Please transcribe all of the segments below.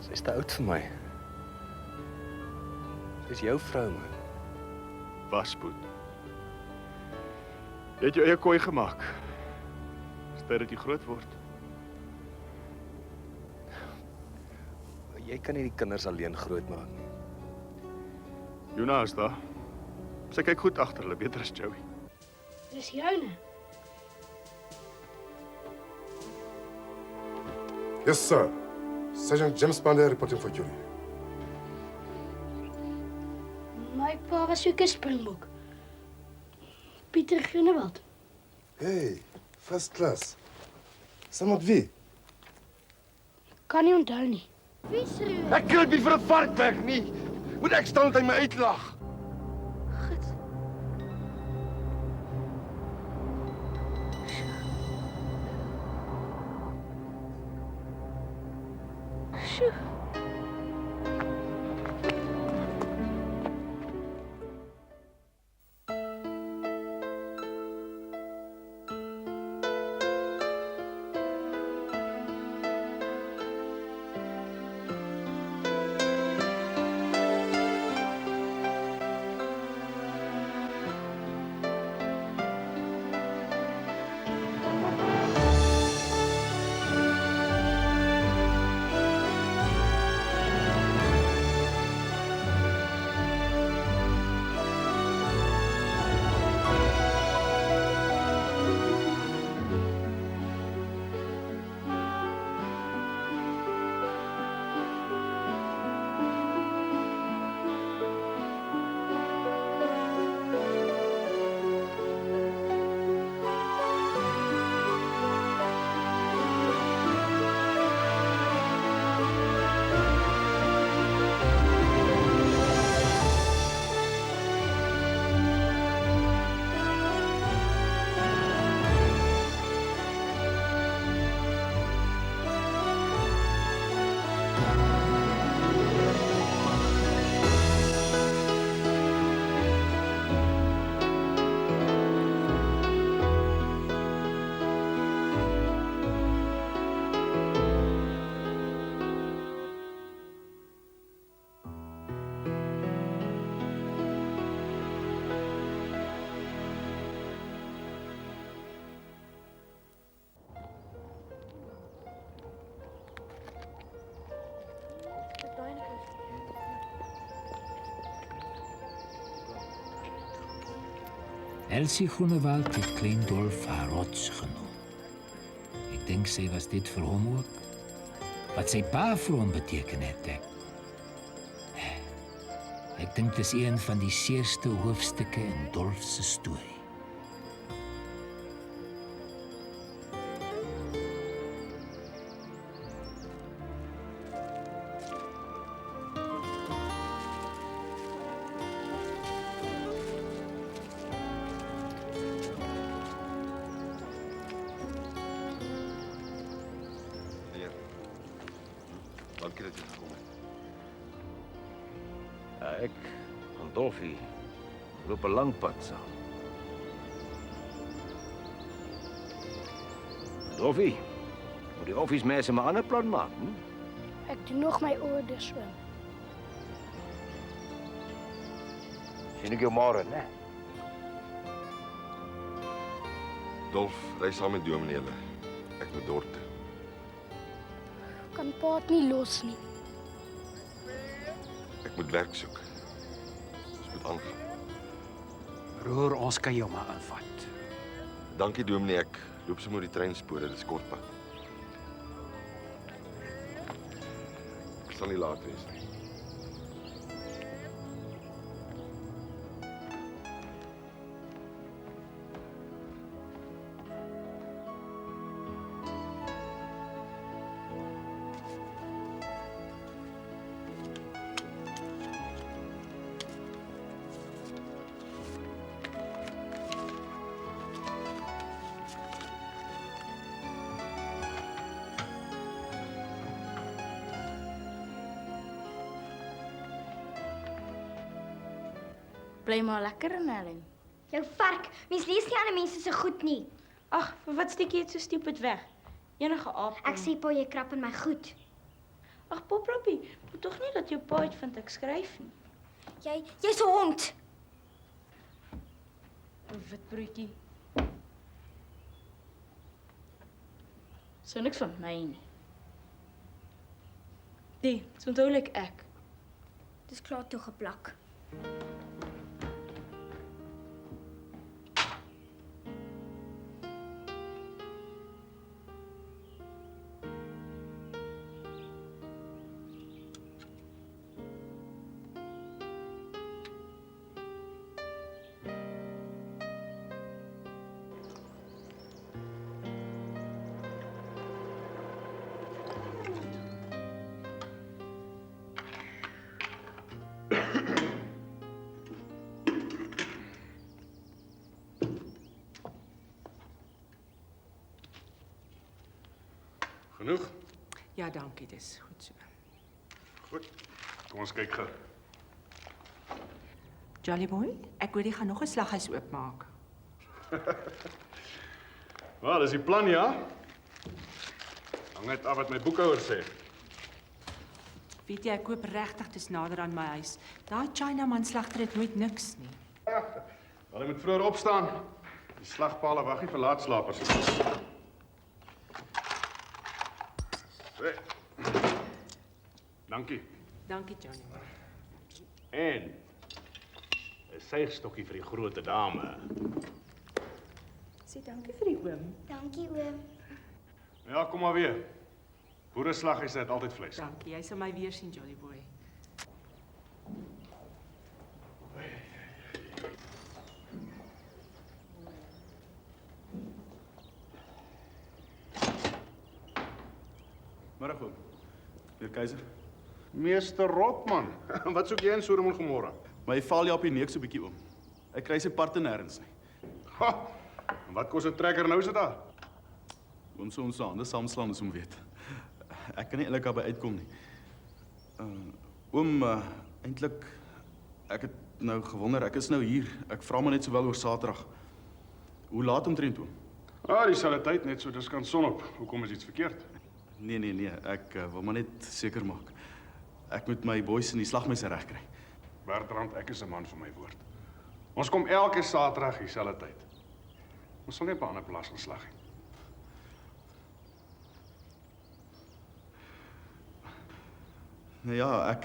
Sy's te oud vir my. Sy's jou vrou, man. Waspoed. Jy het jou eie kooi gemaak. Dis tyd dat jy groot word. Jy kan nie die kinders alleen grootmaak nie. Juna is daar. Sy kyk goed agter hulle, beter as Joey. Dis joune. Yes, sir. Sergeant James Pandey reporting for jury. My pa was ook 'n springbok. Pieter Groenewald. Hey, first class. Saam met wie? Kan nie onthou nie. Wie schreeuw? Ek kan nie vir 'n varkbek nie. Moet ek staan en my uitlag? Goed. Sjoe. Elsie Groenewald het klein Dolf haar rots genoem. Ek dink sy was dit vir hom ook. Wat sy pa vir hom beteken het, ek dink dis een van die seerste hoofstukke in Dolf se storie. Dankie dat jy gekom het. Ja, ek en Dolfie loop 'n lang pad saam. Dolfie, moet die office-mense maar 'n ander plan maak, hm? Ek doen nog my orders swem. Sien ek jou môre, né? Dolf, ry saam met Dominee. Ek moet dorp toe. Kan pa het nie los nie. Ek moet werk soek. Ons moet aangaan. Broer, ons kan jou maar aanvat. Dankie Dominee, ek loop sommer die treinspore, dit is kortpad. Ek sal nie laat wees nie. Bly maar lekker in Helen. Jou vark, mens lees nie ander mense se goed nie. Ag, vir wat steek jy dit so stupid weg? Enige aap. Ek sê pa jy krap in my goed. Ag, Poppie, moet tog nie dat jou pa uitvind ek skryf nie. Jy's 'n hond. 'n Wit broodjie. So niks van my nie. Nee, so onthou ek. Dis klaar toegeplak. Genoeg? Ja, dankie, dis goed so. Goed. Kom ons kyk gou. Jolly boy, ek weet jy gaan nog 'n slaghuis oopmaak. Wel, dis die plan, ja. Hang net af wat my boekhouer sê. Weet jy, ek koop regtig dis nader aan my huis. Daai Chinaman slagter het nooit niks nie. Wel, jy moet vroeër opstaan. Die slagpale wag nie vir laatslapers nie. Hey. Dankie. Dankie, Johnny. En 'n suigstokkie vir die groot dame. Sê dankie vir die oom. Dankie, oom. Ja, kom maar weer. Boere slaghuis het altyd vleis. Dankie, jy sal my weer sien, Jolly boy. Middag oom. Meneer Keiser. Meester Rotman. Wat soek jy in Sodom en Gomorra? My val jy op die neus so 'n bietjie oom. Ek kry sy parte nêrens nie. Ha! En wat kos 'n trekker nou sit daar? Oom sou ons hande saamslaan as hom weet. Ek kan nie eintlik daarby uitkom nie. Oom, eintlik ek het nou gewonder, ek is nou hier. Ek vra maar net sowel oor Saterdag. Hoe laat omtrent oom? Ah, dieselfde tyd net so dis kan sonop. Hoekom is iets verkeerd? Nee, ek wil maar net seker maak. Ek moet my boys in die slagmesse regkry. Bertrand, ek is 'n man van my woord. Ons kom elke Saterdag dieselfde tyd. Ons sal nie op 'n ander plaas gaan slag nie. Nou ja, ek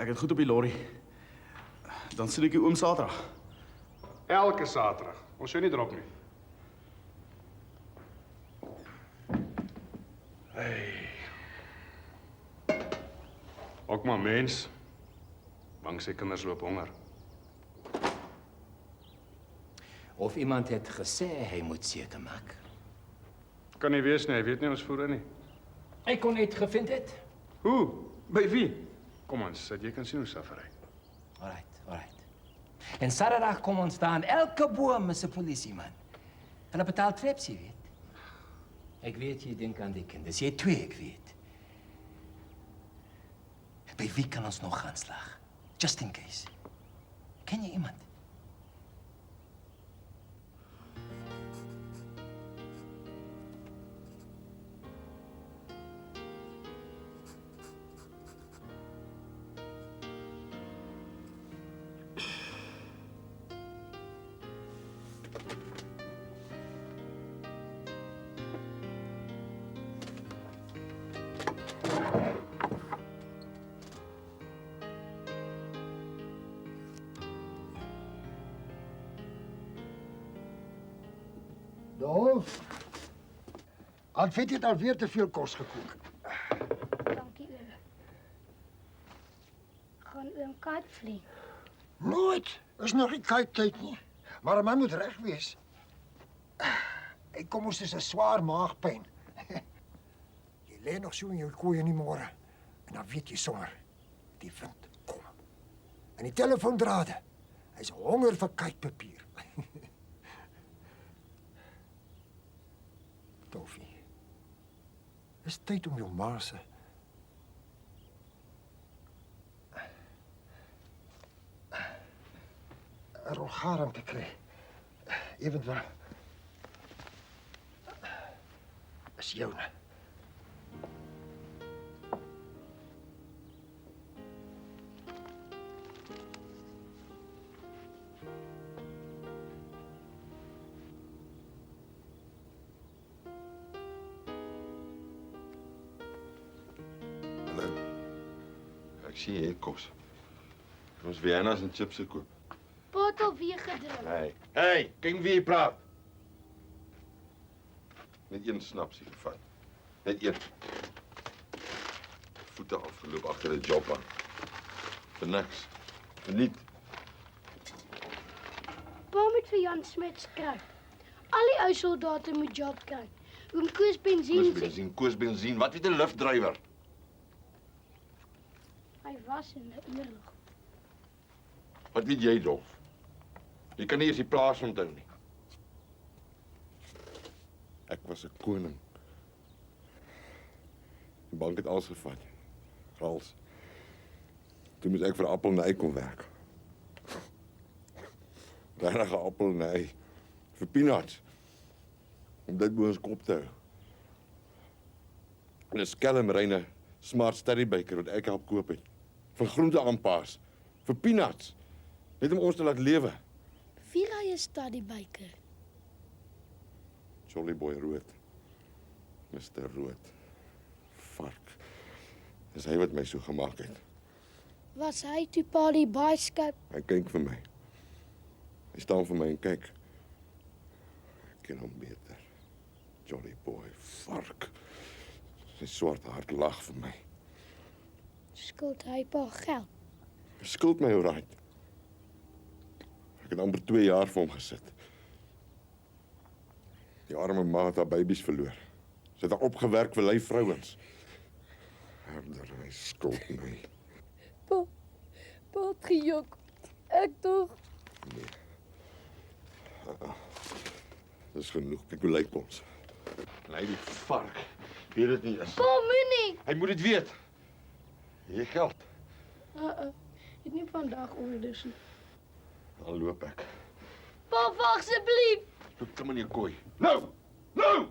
het goed op die lorry. Dan sien ek die oom Saterdag. Elke Saterdag. Ons jou nie drop nie. Hey. Ook maar mens. Bang sy kinders loop honger. Of iemand het gesê hy moet seker maak. Kan nie wees nie, hy weet nie ons voer in nie. Hy kon uitgevind het. Hoe? By wie? Kom ons, dat jy kan sien hoe saffery. Alright. En Saterdag kom ons staan, elke boom is 'n polisieman. Hulle betaal trips, jy weet. Ek weet jy dink aan die kinders, jy twee, ek weet. By wie kan ons nog gaan slag? Just in case. Ken jy iemand? Dolf, Alfred het alweer te veel kos gekook. Dankie, oom. Gaan oom kite Nooit. Is nog nie kite-tyd nie. Maar 'n man moet reg wees. Ek kom ons is 'n swaar maagpyn. Jy lê nog so in jou kooi in die môre. En dan weet jy sommer, die wind kom. En die telefoondrade. Hy's honger vir kitepapier. Dolfie. Dis tyd om jou ma se 'n rogaram te kry. Evenwel. Is joune. Ek sien jy het kos. Ons Vienna's en chips gekoop. Pa het al weer gedrink. Hey, kyk wie jy praat. Net een snapsie gevat. Net een. Voete afgeloop agter 'n job aan. Vir niks. Verniet. Pa moet vir Jan Smit skryf. Al die ou soldate moet job kry. Oom Koos benzien. Koos benzien. Wat weet 'n liftdrywer? Hy was in 'n oorlog. Wat weet jy, Dolf? Jy kan nie eens die plaas onthou nie. Ek was 'n koning. Die bank het alles gevat. Alles. Toe moes ek vir appel en ei kom werk. Regtig 'n appel en ei. Vir peanuts. Om dit bo ons kop te hou. En 'n skelmreine smart Studebaker wat ek help koop het. Van groente aanpas. Vir peanuts. Net om ons te laat lewe. Wie ry 'n Studebaker? Jolly Boy Rood. Mr. Rood. Vark. Dis hy wat my so gemaak het. Was hy toe pa die baaskip? Hy kyk vir my. Hy staan vir my en kyk. Ek ken hom beter. Jolly Boy, vark. Sy swart hart lag vir my. Skuld hy pa geld? Hy skuld my alright. Ek het amper 2 jaar vir hom gesit. Die arme ma het haar babies verloor. Sy het haar opgewerk vir lui vrouens. Herder, hy skuld my. Pa het gejok. Ek tog. Nee. Dis genoeg. Kyk hoe lyk ons. En hy die vark. Weet dit nie is. Pa moenie. Hy moet dit weet. Jy geld. Het nie vandag orders nie. Dan loop ek. Pa, wag asseblief. Loop klim in jou kooi. Nou! Nou!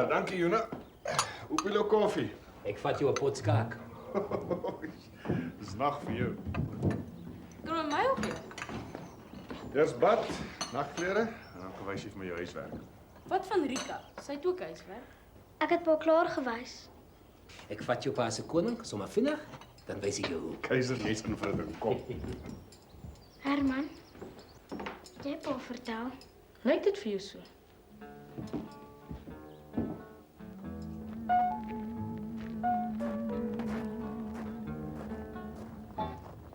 Dankie, Jona. Hoeveel jou koffie? Ek vat jou 'n pot skaak. Dis nag vir jou. Kom met my op hier. Eers bad, nagklere, en dan gewys jy vir my jou huiswerk. Wat van Rika? Sy het ook huiswerk. Ek het pa klaar gewys. Ek vat jou pa se koning, sommer vinnig, dan wys ek jou hoe. Keiser lees in vir 'n kom. Herman, jy pa vertel. Lyk dit vir jou so?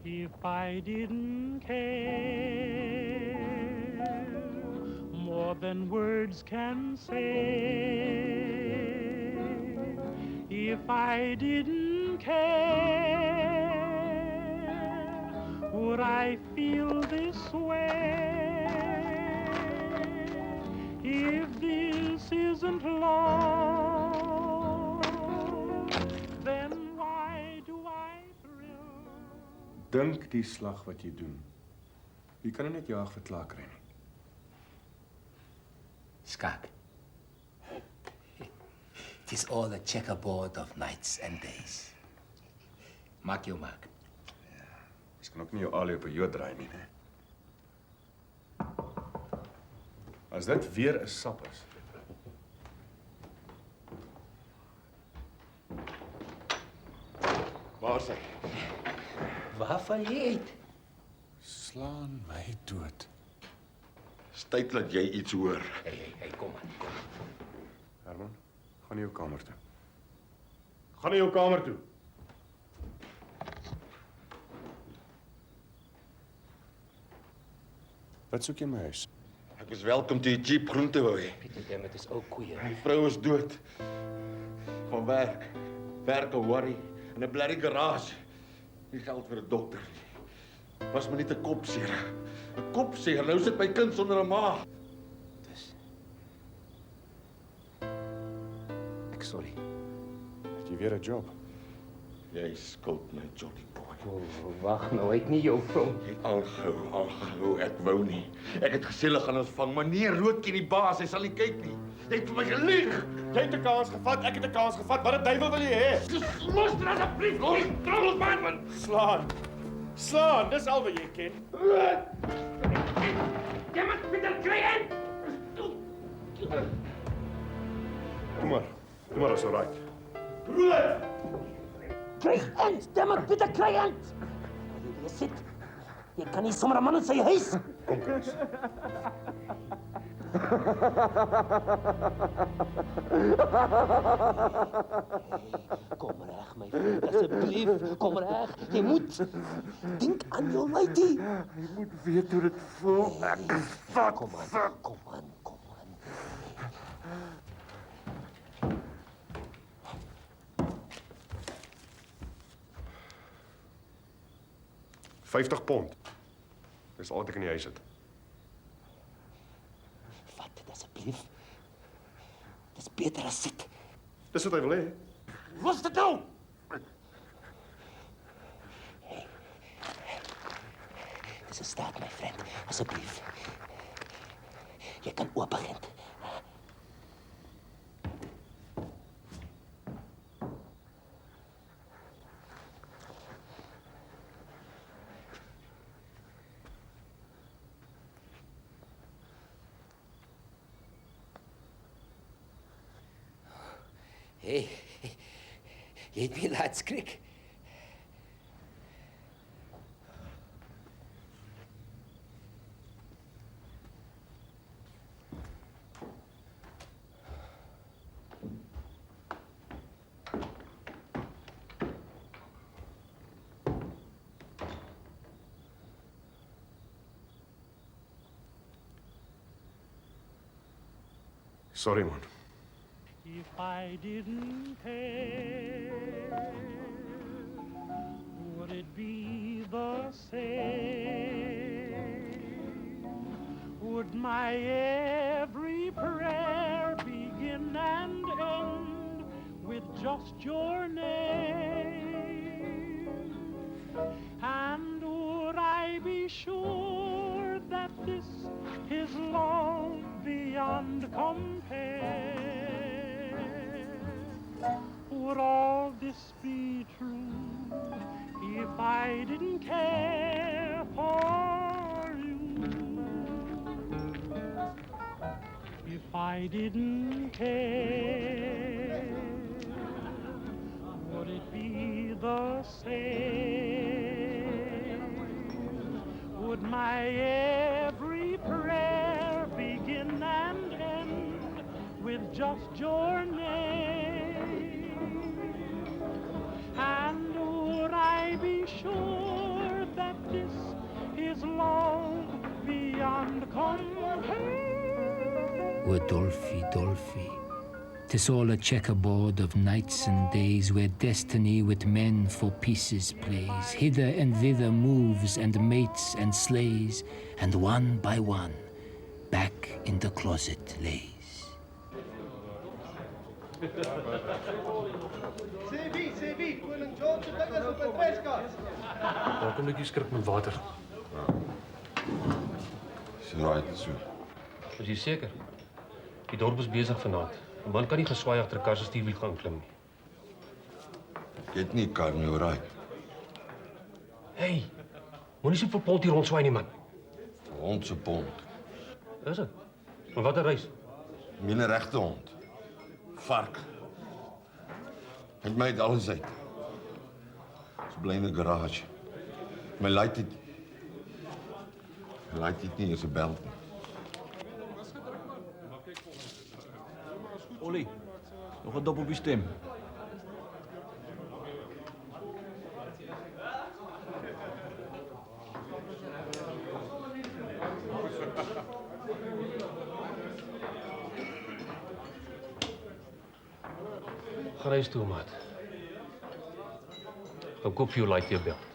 If I didn't care more than words can say, if I didn't care, would I feel this way? If this isn't love, then why do I thrill? Dink die slag wat jy doen. Jy kan net jaag vir klaar kry nie. Skaak. It is all a checkerboard of nights and days. Maak jou maak. Jy kan ook nie jou alie op 'n jood draai nie, né? As dit weer 'n sap is. Waar is hy? Waar val jy uit? Slaan my dood. Dis tyd dat jy iets hoor. Hey, kom aan. Herman, gaan na jou kamer toe. Gaan na jou kamer toe. Wat soek jy in my huis? Ek was welkom toe jy cheap groente wou hê. Pieter, dit is ou koeie. My vrou is dood. Van werk. Werk 'n worry in 'n blerrie garage. Nie geld vir 'n dokter nie. Was my net 'n kopseer. 'n Kopseer. Nou sit my kind sonder 'n ma. Dus. Ek sorry. Het jy weer 'n job? Jy skuld my, Johnny Boy. Oh, wag nou, ek nie jou vrou. Algehou, ek wou nie. Ek het gesê hulle gaan ons vang, maar nee, Roodkie die baas, hy sal nie kyk nie. Jy het vir my gelieg. Jy het 'n kans gevat, ek het 'n kans gevat. Wat 'n duiwel wil jy hê? Los dit asseblief, los. Trouwens, man. Slaan, dis al wat jy ken. Jy moet met kliënt! Kom maar, is alright. Kliënt, damn it, bitte kliënt! Jy sit. Jy kan nie sommer 'n man in sy huis. Kom, Chris. Kom reg, my vriend, asseblief. Kom reg. Jy moet dink aan jou lady. Jy moet weet hoe dit voel. Ek vat. Kom aan. 50 pond. Dis al wat ek in die huis het. Vat dit asseblief. Dis beter as sit. Dis wat hy wil hê. Los dit nou! Dis 'n staat, my vriend. Asseblief. Jy kan oop begin. Hey, jy het my laat skrik. Sorry, man. If I didn't care, would it be the same? Would my every prayer begin and end with just your name? And would I be sure that this is love beyond compare? Would all this be true if I didn't care for you? If I didn't care, would it be the same? Would my every prayer begin and end with just your name? And would I be sure that this is love beyond compare? O Dolphy, Dolphy, 'tis all a checkerboard of nights and days where destiny with men for pieces plays, hither and thither moves and mates and slays, and one by one back in the closet lays. Koning George se ding is op 'n treskas. Daar kom netjie skrik met water. Dis right so. Is jy seker? Die dorp is besig vanaand. 'n Man kan nie geswaai agter 'n kar se stuurwiel gaan klim nie. Jy het nie kar nie, right? Hey, moenie so vir pond hier rondswaai nie, man. Hond se pond. Is dit? Maar wat 'n reis. Myne regte hond. Vark. Het my uit alles uit. Ons bly in 'n garage. My light het nie eens 'n belt nie. Ollie, nog 'n dop op die stem. Gaan huis toe, maat. Gaan koop vir jou Lightyear belt.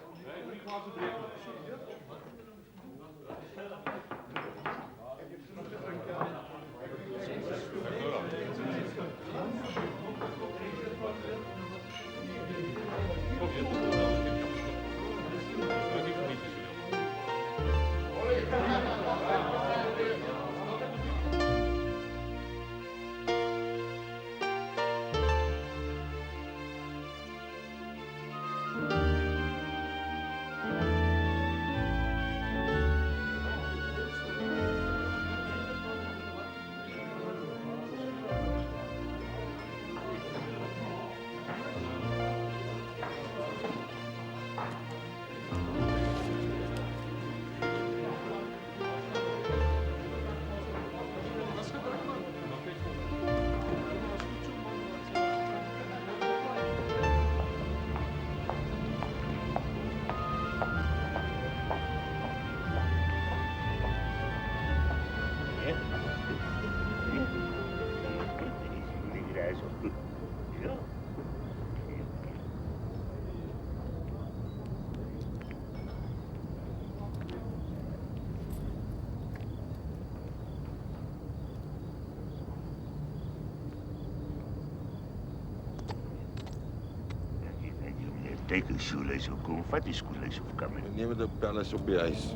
Kyk hoe skoolhuis hoe kom. Vat die skoolhuis op kamer. Neem dit op alles op die huis.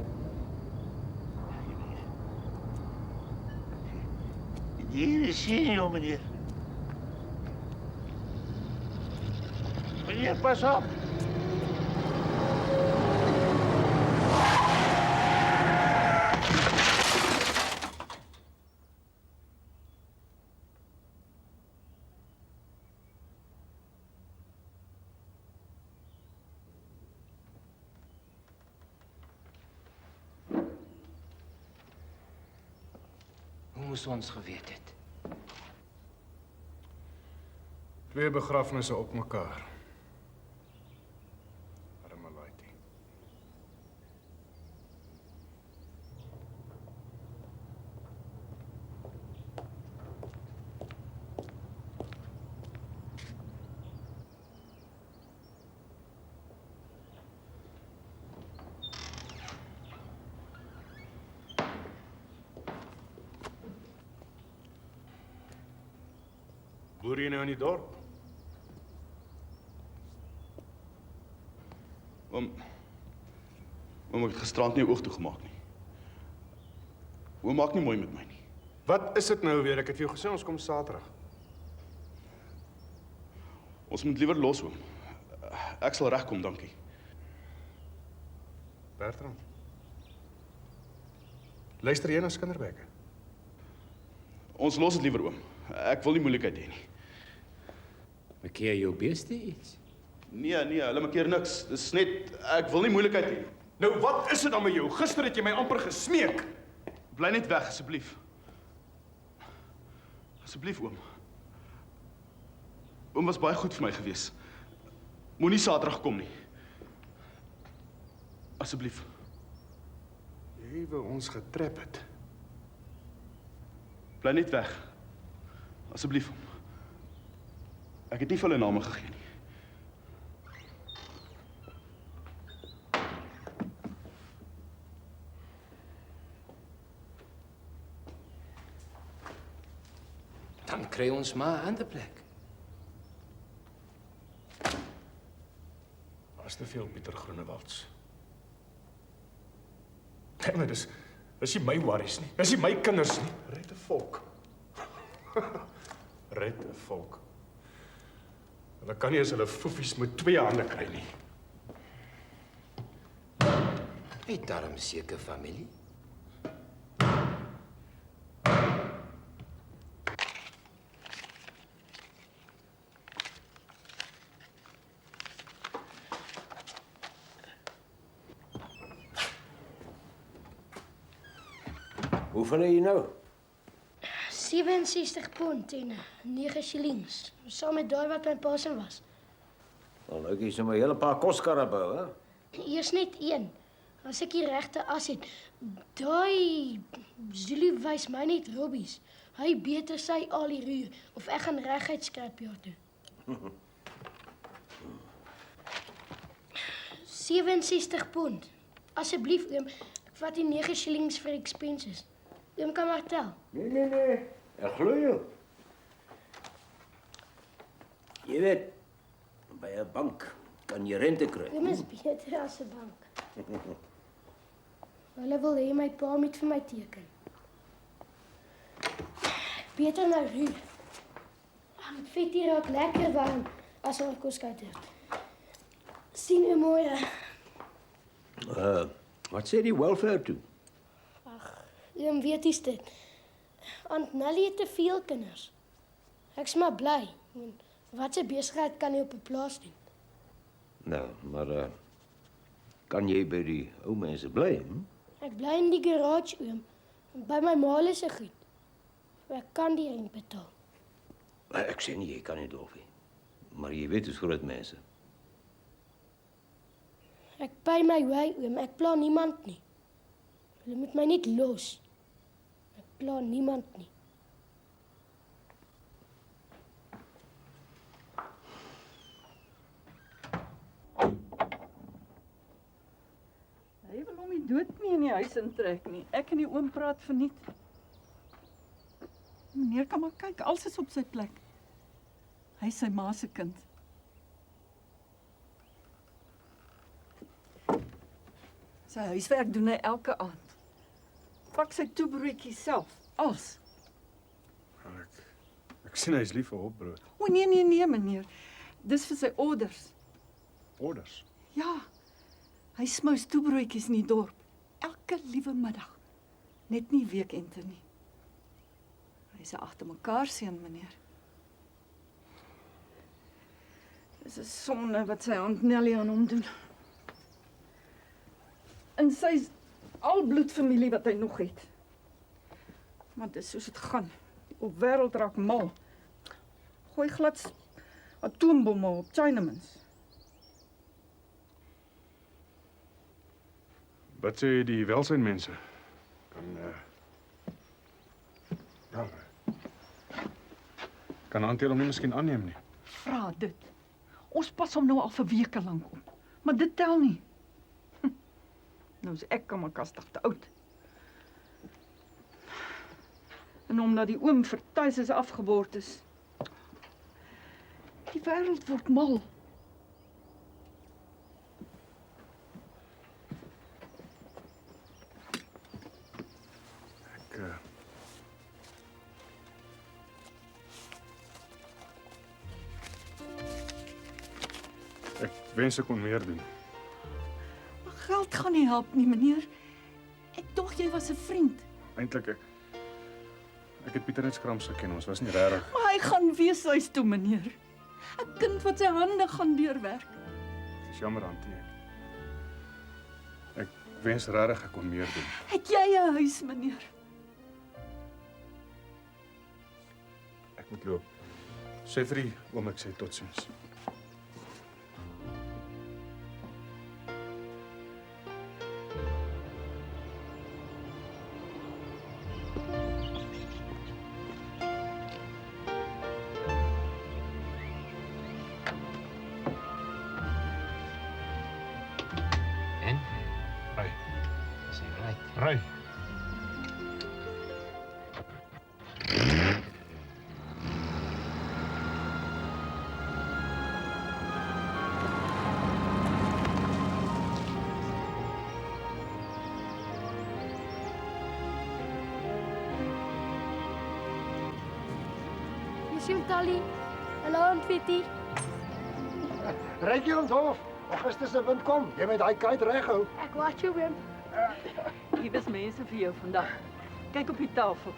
Hier is senior, meneer. Meneer, pas op. Hoe moes ons geweet het? 2 begrafnisse op mekaar. Arme laaitjie. Boer jy nou in die dorp? Oom het gisterand nie oog toegemaak nie. Oom maak nie mooi met my nie. Wat is dit nou weer? Ek het vir jou gesê ons kom Saterdag. Ons moet liewer los, oom. Ek sal regkom, dankie. Bertrand. Luister jy na Skinderbekke? Ons los dit liewer, oom. Ek wil nie moeilikheid hê nie. Bekeer jou beeste iets? Nee, hulle maak hier niks. Dis net ek wil nie moeilikheid hê nie. Nou wat is dit dan met jou? Gister het jy my amper gesmeek. Bly net weg asseblief. Asseblief, oom. Oom was baie goed vir my gewees. Moenie Saterdag kom nie. Asseblief. Jy wou ons getrap het. Bly net weg. Asseblief, oom. Ek het nie vir hulle name gegee nie. Dan kry ons maar 'n ander plek. Daar's te veel Pieter Groenewalds. Nee, maar dis nie my worries nie. Dis nie my kinders nie. Red 'n volk. Red 'n volk. Hulle kan nie as hulle foefies met 2 hande kry nie. Het daarom seker familie? Hoeveel het jy nou? 67 pond en 9 shillings. Saam met daai wat my pa se was. Wel, nou jy sommer 'n hele paar koskarre bou, hè? Eers net een. As ek die regte as het. Daai Zulu wys my net robbies. Hy beter sy al die ruur of ek gaan reguit skrapjaar toe. 67 pond. Asseblief oom, ek vat die 9 shillings vir expenses. Oom kan maar tel. Nee. Ek glo jou. Jy weet, by 'n bank kan jy rente kry. Oom is beter as 'n bank. Hulle wil hê my pa moet vir my teken. Beter nou ruur. Vetie raak lekker warm as ons kos koud het. Sien u môre. Wat sê die welfare toe? Oom weet iets dit. Aunt Nelly het te veel kinders. Ek's maar bly. Wat 'n besigheid kan jy op 'n plaas doen? Nou, maar kan jy by die ou mense bly? Hm? Ek bly in die garage oom. By my ma se goed. Ek kan die rent betaal. Ek sê nie jy kan nie, Dolfie. Maar jy weet hoe groot mense. Ek by my wy oom. Ek pla niemand nie. Hulle moet my net los. Ek pla niemand nie. Hy wil hom nie dood nie in die huis intrek nie. Ek en die oom praat verniet. Meneer kan maar kyk, alles is op sy plek. Hy is sy ma se kind. Sy huiswerk doen hy elke aand. Pak sy toebroodjies self, als. Ek sien hy is lief vir hopbrood. O nee, meneer. Dis vir sy orders. Orders. Ja, hy smous toebroodjies in die dorp. Elke liewe middag. Net nie weekende nie. Hy's 'n agter mekaar seun, meneer. Dis 'n sonde wat sy aunt Nelly aan hom doen. En sy's al bloedfamilie wat hy nog het. Maar dis soos dit gaan. Die wêreld raak mal. Gooi glad atoombomme op Chinamans. Wat sê die welsynmense? Kan Antjie hom nie miskien aanneem nie? Vra dit. Ons pas hom nou al vir weke lank op. Maar dit tel nie. Nou is ek kamakastig te oud. En omdat die oom vir tuis is afgebord is. Die wêreld word mal. Ek wens ek kon meer doen. Maar geld gaan nie help nie, meneer. Ek dog jy was 'n vriend. Eintlik ek het Pieter net skrams geken, ons was nie regtig. Maar hy gaan wees huis toe, meneer. 'n Kind wat sy hande gaan deurwerk. Dis jammer, Antjie. Ek wens regtig ek kon meer doen. Het jy 'n huis, meneer? Ek moet loop. Sê vir die oom ek sê totsiens. Ry. Sien Tali. Hallo Antwitty. Ry jy ons hof? Augustus se wind kom. Jy moet daai kite reghou. Ek wat jou Wim. Hier is mense vir jou vandag. Kyk op die tafel.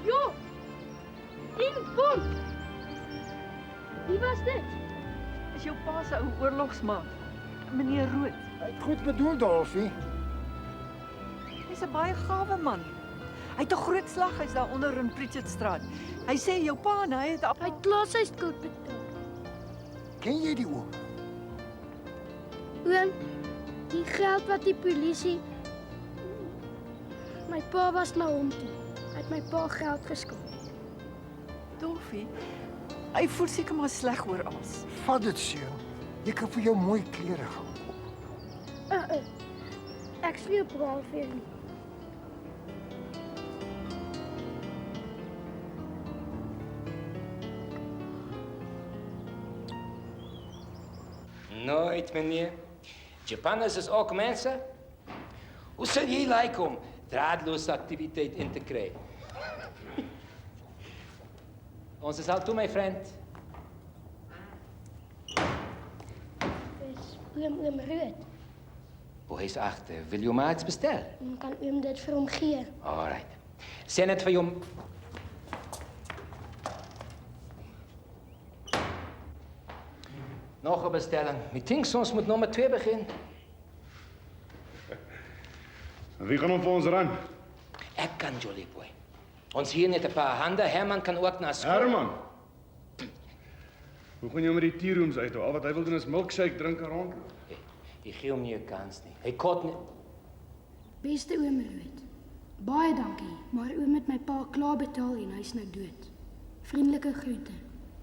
Jo! 10 pond. Wie was dit? Is jou pa se ou oorlogsmaat, meneer Rood. Hy het goed bedoel, Dolfie. Hy's 'n baie gawe man. Hy het 'n groot slaghuis daar onder in Pritchardstraat. Hy sê jou pa en hy het Hy klaar sy skuld betaal. Ken jy die oom? Oom, die geld wat die polisie... My pa was na hom toe. Hy het my pa geld geskuld. Dolfie, hy voel seker maar sleg oor alles. Vat dit, seun. Jy kan vir jou mooi klere gaan koop. Ek sweer braaf vir nie. Nooit, meneer. Japanners is ook mensen. Hoe sal jy like om draadloze activiteit in te krijgen? Ons is al toe, my vriend. Dis oom Rood. Hoe hy is achter. Wil jy maar iets bestel? Kan oom dit vir hom gee? Alright. Sê net vir jou... Nog 'n bestelling. Ek dink ons moet nommer 2 begin. Wie gaan hom vir ons ran? Ek kan, Jolly Boy. Ons hier net 'n paar hande. Herman kan ook na skool. Herman! Hoe gaan jy met die tea rooms uit? Al wat hy wil doen is milkshake drink en rond. Ek gee hom nie 'n kans nie. Hy kort nie. Beste oom Rood. Baie dankie, maar oom het my pa klaar betaal en hy's nou dood. Vriendelike groete.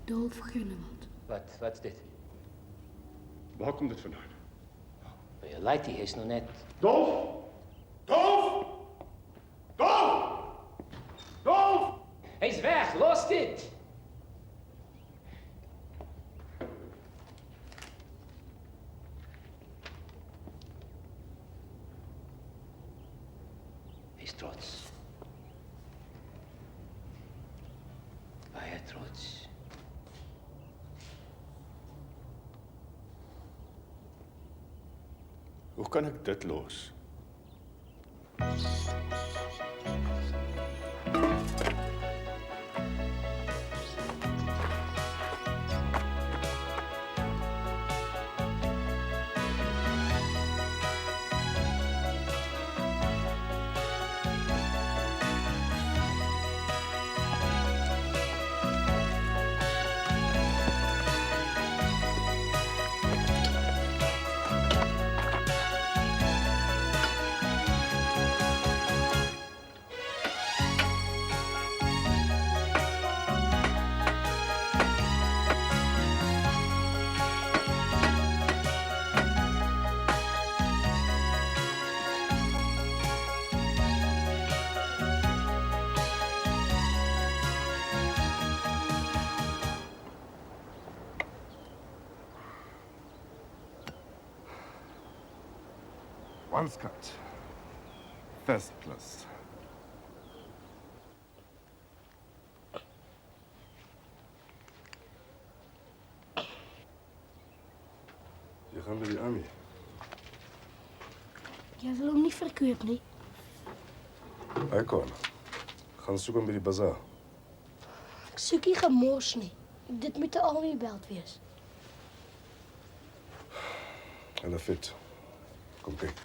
Dolf Groenewald. Wat's dit? Waar kom dit vandaan? By jou laaitie is nog net... Dolf! Dolf! was dit? Wees trots. Baie trots. Hoe kan ek dit los? Once cut. First class. Jy gaan by die army. Jy wil hom nie verkoop nie. Hy kon. Gaan soek hom by die bazaar. Ek soek nie gemors nie. Dit moet 'n army belt wees. Hulle fit. Kom kyk.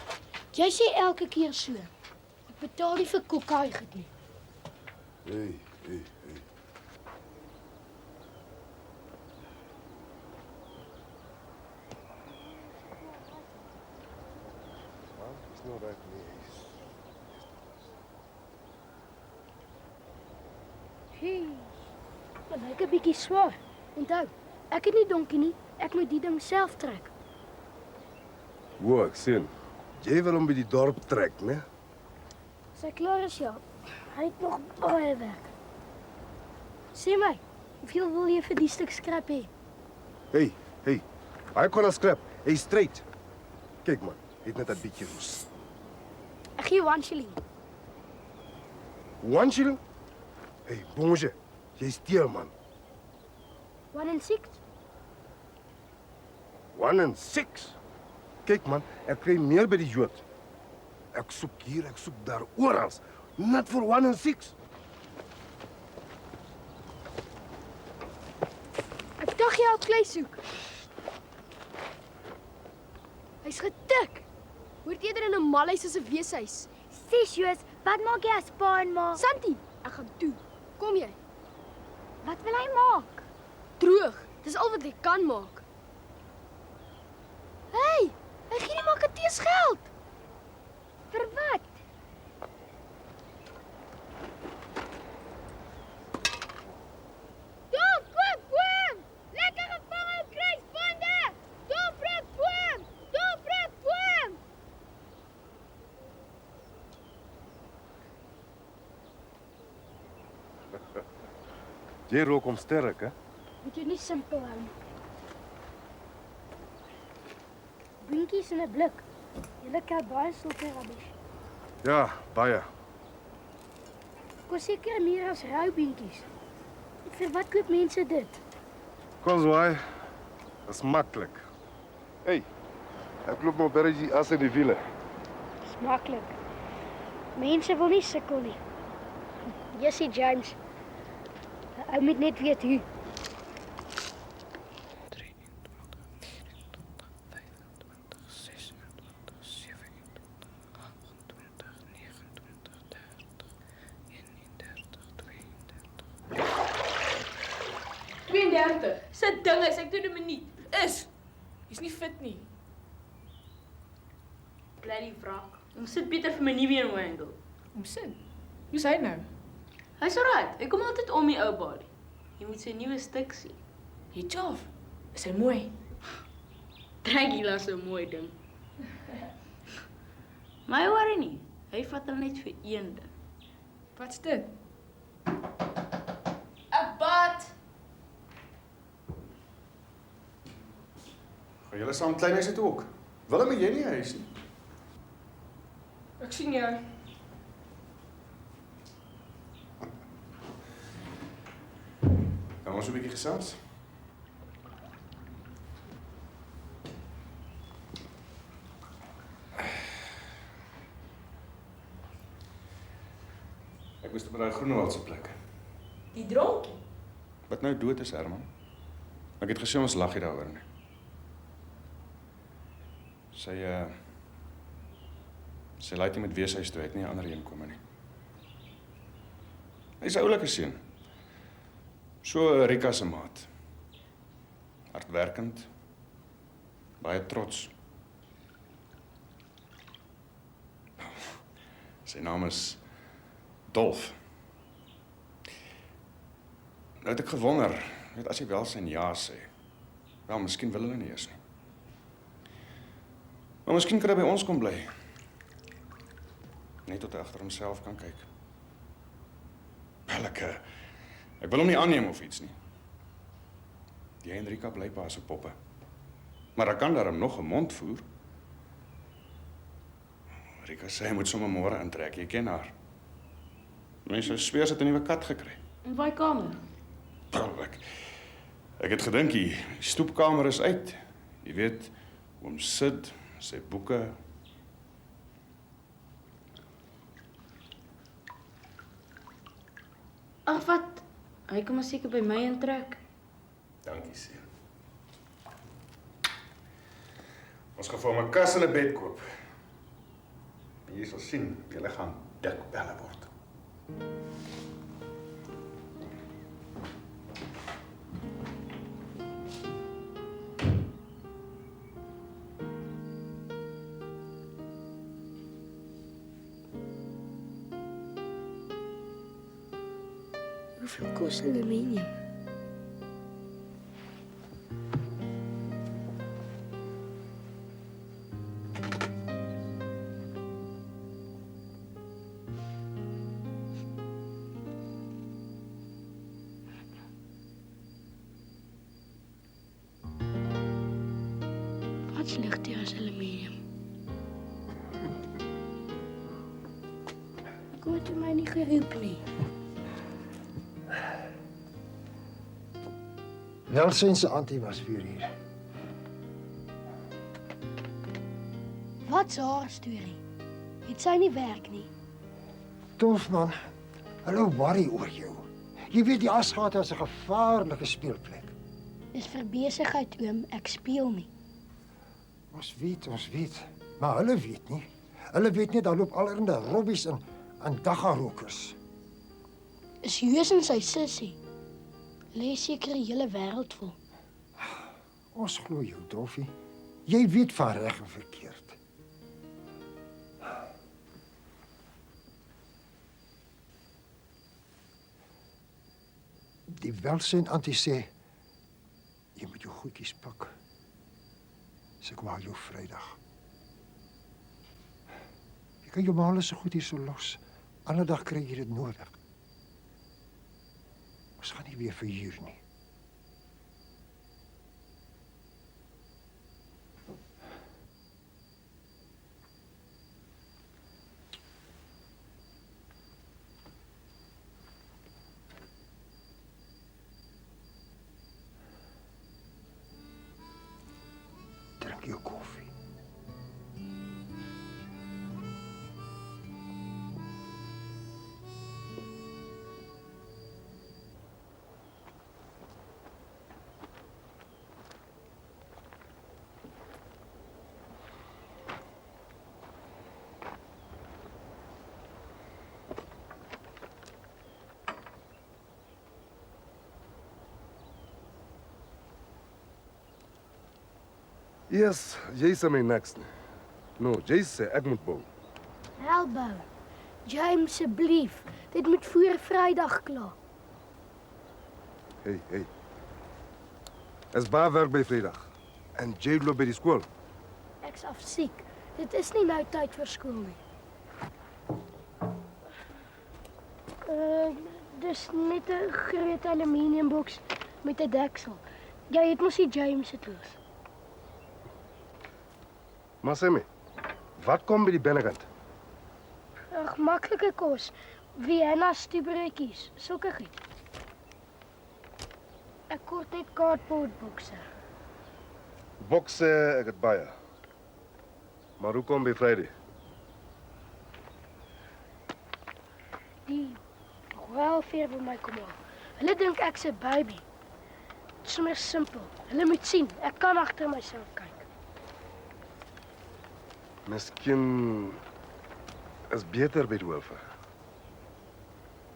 Jy sê elke keer so. Ek betaal nie vir kokaai goed nie. Hey. It's not right me. Hey. Maar lyk 'n bietjie swaar. Onthou, ek het nie donkie nie. Ek moet die ding self trek. Wo, ek sien. Jy wil hom by die dorp trek, né? Sy klaar is ja. Hy het nog baie werk. Sê my, hoeveel wil jy vir die stuk skrap hê? Hey. Hy kon as skrap. Hy straight. Kyk man, hy het net 'n bietjie roes. Ek gee 1 shilling. 1 shilling? Hey, bonje. Jy steel man. 1 and 6? 1 and 6. Kyk man, ek kry meer by die Jood. Ek soek hier, ek soek daar, oral. Net vir 1 and 6. Ek dink jy op klei soek. Hy's getik. Hoort eerder in 'n malhuis as 'n weeshuis. Sis, Joos, wat maak jy as pa en ma? Santi, ek gaan toe. Kom jy? Wat wil hy maak? Droog. Dis al wat hy kan maak. Hey, hy gee nie Makatees geld. Vir wat? Dom, koop boom! Lekker gevange kruisbande! Dom, brak boom! Dom, brak boom! Jy rook hom sterk, hè? Moet jy nie simpel hou nie. Binkies in 'n blik. Julle kry baie sulke rubbish. Ja, baie. Kos seker meer as rou binkies. Vir wat koop mense dit? Kozwaai. Dis maklik. Hey, ek loop maar bergie as in die wiele. Dis maklik. Mense wil nie sukkel nie. Jessie James. Ou moet net weet hoe. Sit ding is, ek doen 'n minuut. Jy's nie fit nie. Bloody wrak. Ons sit beter vir my nuwe een wangel. Om sit. Hoe's hy nou? Hy's alright. Ek kom altyd om die ou body. Jy moet sy nuwe stuk sien. Jy tjof. Is hy mooi? Dragila so mooi ding. My worry nie. Hy vat hom net vir een ding. Wat's dit? 'n Gaan julle saam kleinhuis toe ook? Willem, jy nie huis nie. Ek sien jou. Kan ons 'n bietjie gesels? Ek moes by daai Groenewald se plek. Die dronkie. Wat nou dood is, Herman. Ek het gesê ons lag nie daaroor nie. Sy laat nie met weeshuis toe, het nie 'n ander een kom nie. Hy's 'n oulike seun. So Rika se maat. Hardwerkend. Baie trots. Sy naam is Dolf. Nou het ek gewonder, weet as hy wel sy ja sê. Wel, miskien wil hulle nie eers nie. Maar miskien kan hy by ons kom bly. Net tot hy agter homself kan kyk. Wel, ek wil hom nie aanneem of iets nie. Die en Rika bly pa se poppe. Maar ek kan daarom nog 'n mond voer. Rika sê hy moet sommer môre intrek, jy ken haar. Mense sweer sy het 'n nuwe kat gekry. In waai kamer. Wel, ek het gedink die stoepkamer is uit. Jy weet, oom Sid, sy boeke. Ag wat? Hy kom maar seker by my intrek. Dankie, seun. Ons gaan vir hom 'n kas en 'n bed koop. Jy sal sien, julle gaan dik belle word. Hoeveel kos aluminium? Wat slegter as aluminium? Ek het my nie geroep nie. Welsin se auntie was weer hier. Wat 'n haar storie? Het sy nie werk nie? Tof man, hulle worry oor jou. Jy weet die Asgate is 'n gevaarlike speelplek. Dis vir besigheid oom, ek speel nie. Ons weet. Maar hulle weet nie. Hulle weet net daar loop allerlei robbies en daggarokers. Is Joos en sy sussie. Lees seker die hele wêreld vol. Ons glo jou, Dolfie. Jy weet van reg en verkeerd. Die Welsin auntie sê jy moet jou goedjies pak. Sy kom haal jou Vrydag. Jy kan jou maar so goed hier so los. Ander dag kry jy dit nodig. Ons gaan nie weer verhuur nie. Drink jou koffie. Yes, jy sê my niks nie. No, jy sê ek moet bou. Helbou. James, asseblief. Dit moet voor Vrydag klaar. Hey. Is baie werk by Vrydag. En jy loop by die skool. Ek's af siek. Dit is nie nou tyd vir skool nie. Dis net 'n groot aluminiumboks met 'n deksel. Jy het mos nie James se toes. Maar sê my, wat kom by die binnekant? Ag, maklike kos. Vienna stubretjies, sulke goed. Ek kort net cardboardbokse. Bokse, ek het baie. Maar hoe kom by Friday? Die welfare wil my kom haal. Hulle dink ek's 'n baby. Dit is sommer simpel. Hulle moet sien, ek kan agter myself kyk. Miskien is beter by die hoof.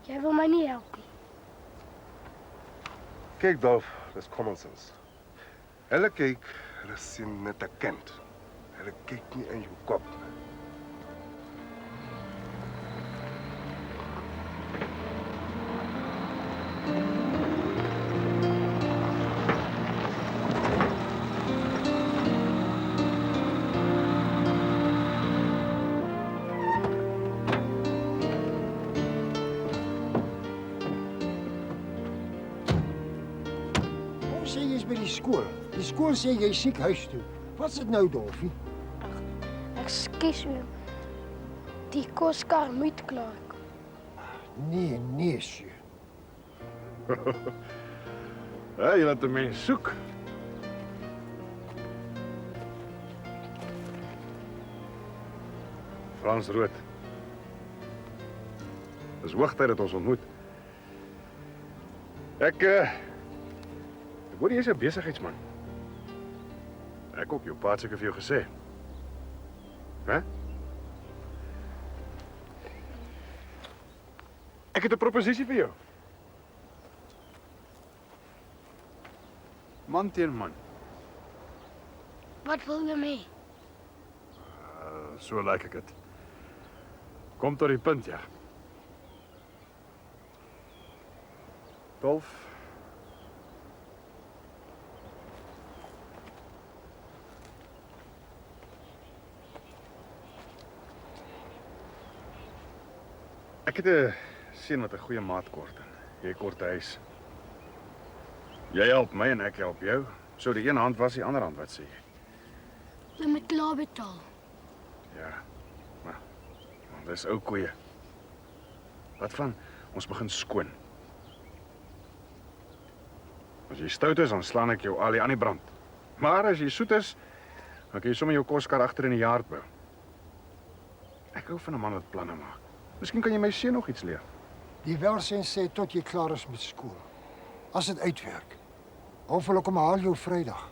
Jy wil my nie help nie. Kyk, Dolf, dis common sense. Hulle kyk, hulle sien net 'n kind. Hulle kyk nie in jou kop nie. Sê jy is by die skool. Die skool sê jy is siek huis toe. Wat's dit nou, Dolfie? Ekskuus oom. Die koskar moet klaar kom. Nee, sê. Ja, jy laat 'n mens soek. Frans Rood. Dis hoogtyd dat ons ontmoet. Ek hoor jy is 'n besigheidsman. Ek ook, jou pa het seker vir jou gesê. Hè? Ek het 'n proposisie vir jou. Man teen man. Wat wil jy mee? So lyk ek dit. Kom tot die punt, ja. Dolf. Ek het 'n seun wat 'n goeie maat kort en jy kort 'n huis. Jy help my en ek help jou. So die een hand was die ander hand, wat sê jy? Jy moet klaar betaal. Ja. Maar dis ou koeie. Wat van ons begin skoon? As jy stout is, dan slaan ek jou al aan die brand. Maar as jy soet is, dan kan jy sommer jou koskar agter in die yard bou. Ek hou van 'n man wat planne maak. Miskien kan jy my seun nog iets leer. Die welsens sê tot jy klaar is met skool. As dit uitwerk. Of wil ek kom haal jou Vrydag.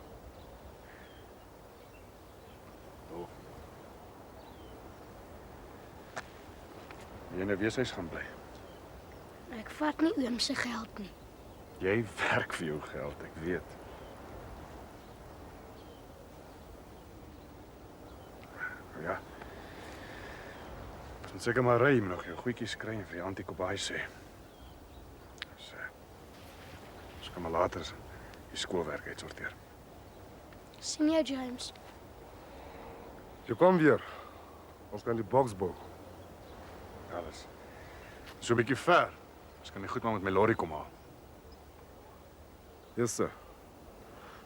Jy in 'n weeshuis gaan bly. Ek vat nie oom se geld nie. Jy werk vir jou geld, ek weet. Ja. Ons moet seker maar ry, moet nog jou goedjies kry en vir die anti-kobaai sê. So. Ons kan maar later die skoolwerk uitsorteer. Sien jy, James? Jy kom weer. Ons kan die boks bou. Alles. So 'n bietjie ver. Ons kan nie goed maar met my lorry kom haal. Yes, sir.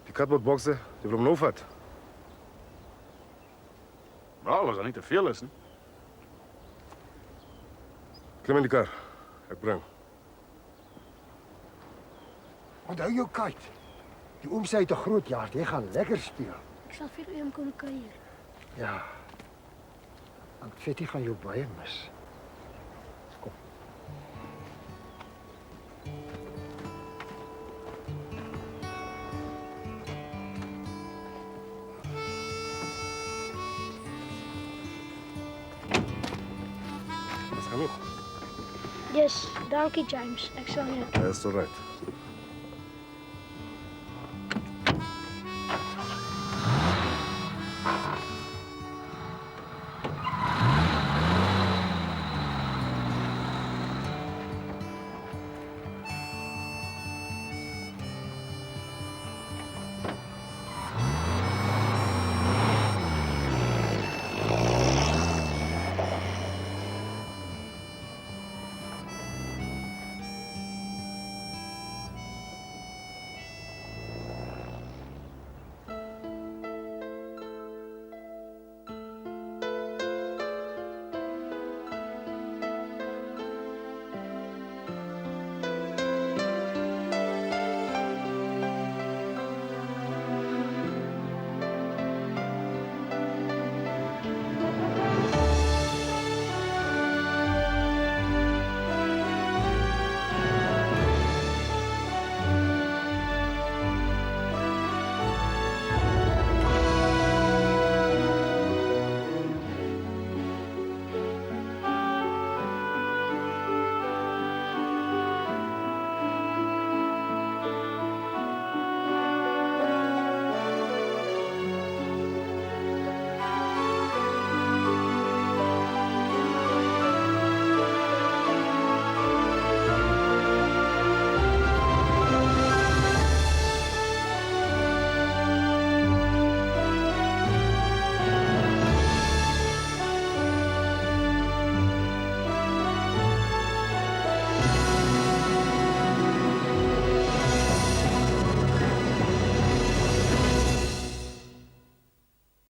Die cardboardbokse, jy wil hom nou vat? Wel, as daar nie te veel is nie. Klim in die kar. Ek bring. Onthou jou kite. Die oom sê hy het 'n groot jaard. Jy gaan lekker speel. Ek sal vir oom kom kuier. Ja. Ek weet jy gaan jou baie mis. Kom. Dis genoeg. Yes, dankie James. Ek sal net. That's all right.